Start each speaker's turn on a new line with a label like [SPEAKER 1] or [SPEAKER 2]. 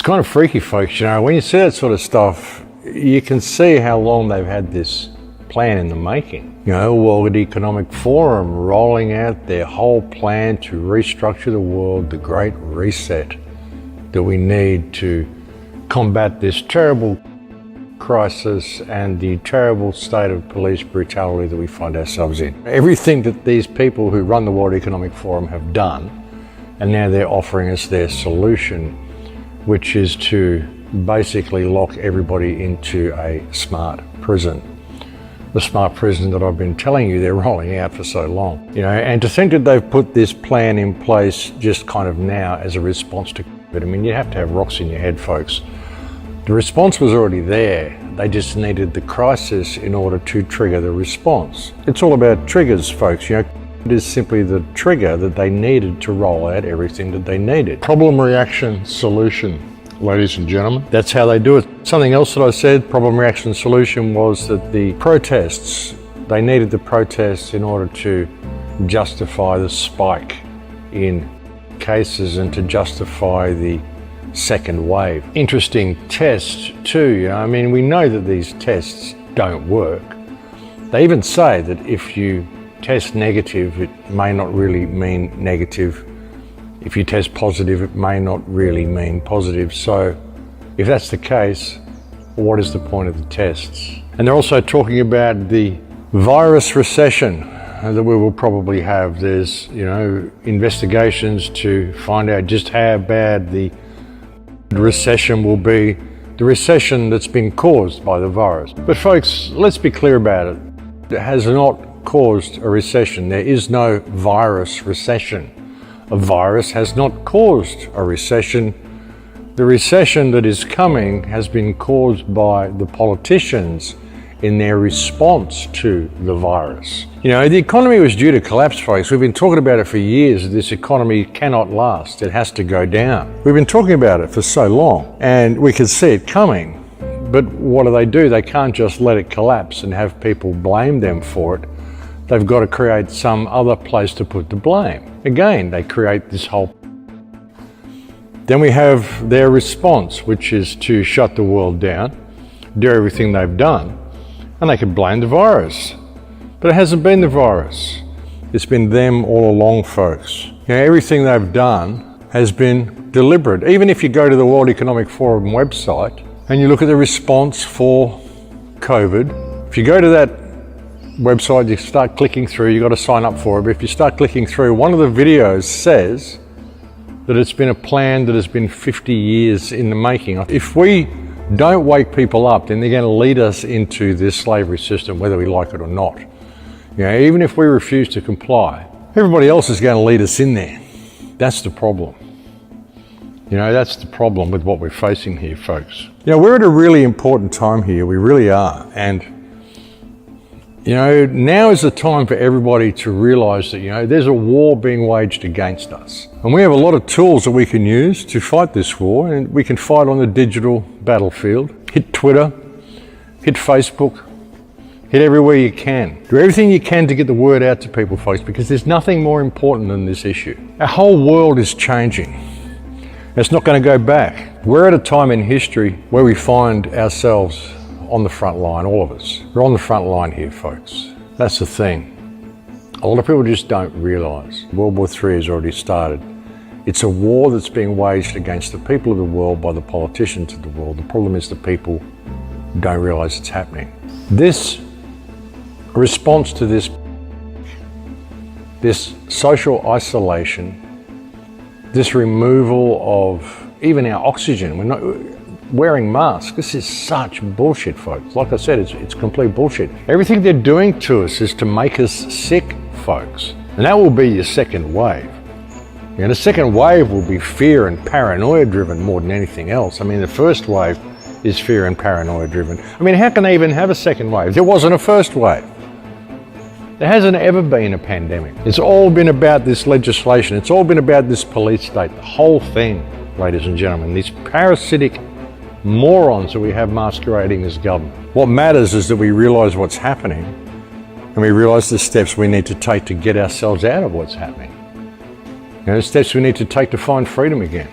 [SPEAKER 1] kind of freaky, folks. When you see that sort of stuff, you can see how long they've had this plan in the making. World Economic Forum rolling out their whole plan to restructure the world, the Great Reset that we need to combat this terrible crisis and the terrible state of police brutality that we find ourselves in. Everything that these people who run the World Economic Forum have done, and now they're offering us their solution, which is to basically lock everybody into a smart prison. The smart prison that I've been telling you they're rolling out for so long. And to think that they've put this plan in place just kind of now as a response to COVID. You have to have rocks in your head, folks. The response was already there. They just needed the crisis in order to trigger the response. It's all about triggers, folks. It is simply the trigger that they needed to roll out everything that they needed. Problem, reaction, solution, ladies and gentlemen. That's how they do it. Something else that I said, problem, reaction, solution, was that the protests, they needed the protests in order to justify the spike in cases and to justify the second wave. Interesting test too. We know that these tests don't work. They even say that if you test negative, it may not really mean negative. If you test positive, it may not really mean positive. So if that's the case, what is the point of the tests? And they're also talking about the virus recession that we will probably have. There's, investigations to find out just how bad the recession will be, the recession that's been caused by the virus. But folks, let's be clear about it. It has not caused a recession. There is no virus recession. A virus has not caused a recession. The recession that is coming has been caused by the politicians in their response to the virus. The economy was due to collapse, folks. We've been talking about it for years. This economy cannot last. It has to go down. We've been talking about it for so long, and we could see it coming. But what do? They can't just let it collapse and have people blame them for it. They've got to create some other place to put the blame. Again, they create this whole... Then we have their response, which is to shut the world down, do everything they've done, and they can blame the virus. But it hasn't been the virus. It's been them all along, folks. Everything they've done has been deliberate. Even if you go to the World Economic Forum website and you look at the response for COVID, if you go to that website, you start clicking through, you've got to sign up for it, but if you start clicking through, one of the videos says that it's been a plan that has been 50 years in the making. If we don't wake people up, then they're going to lead us into this slavery system, whether we like it or not. Even if we refuse to comply, everybody else is going to lead us in there. That's the problem. That's the problem with what we're facing here, folks. We're at a really important time here. We really are. And now is the time for everybody to realize that, there's a war being waged against us. And we have a lot of tools that we can use to fight this war, and we can fight on the digital battlefield. Hit Twitter, hit Facebook, hit everywhere you can. Do everything you can to get the word out to people, folks, because there's nothing more important than this issue. Our whole world is changing. It's not going to go back. We're at a time in history where we find ourselves on the front line, all of us. We're on the front line here, folks. That's the thing. A lot of people just don't realise. World War III has already started. It's a war that's being waged against the people of the world by the politicians of the world. The problem is the people don't realise it's happening. This response to this social isolation, this removal of even our oxygen, we're not wearing masks. This is such bullshit, folks. Like I said, it's complete bullshit. Everything they're doing to us is to make us sick, folks. And that will be your second wave. The second wave will be fear and paranoia driven more than anything else. The first wave is fear and paranoia driven. How can they even have a second wave? There wasn't a first wave. There hasn't ever been a pandemic. It's all been about this legislation. It's all been about this police state. The whole thing, ladies and gentlemen, these parasitic morons that we have masquerading as government. What matters is that we realise what's happening, and we realise the steps we need to take to get ourselves out of what's happening. The steps we need to take to find freedom again.